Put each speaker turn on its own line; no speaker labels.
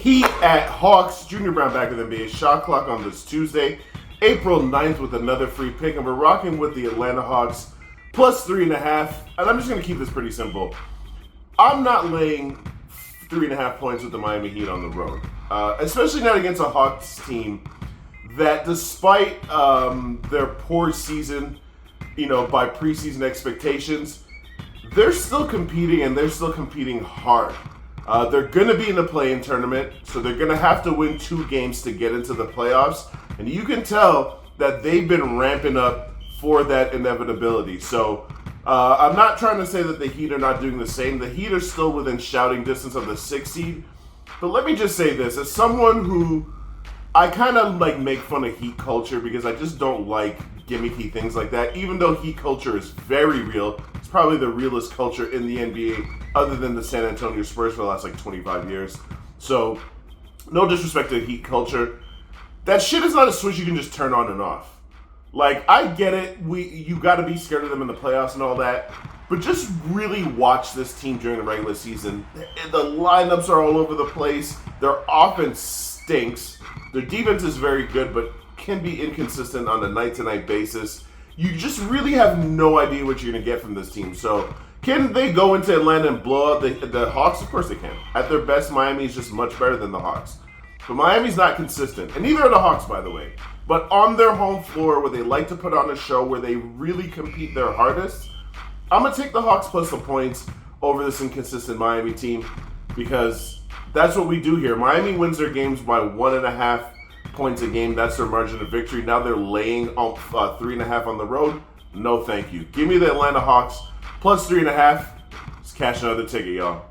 Heat at Hawks. Junior Brown back in the NBA. Shot clock on this Tuesday, April 9th with another free pick. And we're rocking with the Atlanta Hawks plus 3.5. And I'm just going to keep this pretty simple. I'm not laying 3.5 points with the Miami Heat on the road. Especially not against a Hawks team that despite their poor season, by preseason expectations, they're still competing and they're still competing hard. They're going to be in the play-in tournament, so they're going to have to win 2 games to get into the playoffs. And you can tell that they've been ramping up for that inevitability. So I'm not trying to say that the Heat are not doing the same. The Heat are still within shouting distance of the 6th seed. But let me just say this. As someone who I kind of make fun of Heat culture because I just don't like gimmicky things like that. Even though Heat culture is very real, it's probably the realest culture in the NBA other than the San Antonio Spurs for the last 25 years. So, no disrespect to Heat culture. That shit is not a switch you can just turn on and off. I get it. You got to be scared of them in the playoffs and all that. But just really watch this team during the regular season. The lineups are all over the place. Their offense stinks. Their defense is very good, but can be inconsistent on a night-to-night basis. You just really have no idea what you're going to get from this team. So, can they go into Atlanta and blow out the Hawks? Of course they can. At their best, Miami is just much better than the Hawks. But Miami's not consistent. And neither are the Hawks, by the way. But on their home floor, where they like to put on a show, where they really compete their hardest, I'm going to take the Hawks plus the points over this inconsistent Miami team because that's what we do here. Miami wins their games by 1.5 points a game. That's their margin of victory. Now they're laying 3.5 on the road. No, thank you. Give me the Atlanta Hawks plus 3.5. Let's cash another ticket, y'all.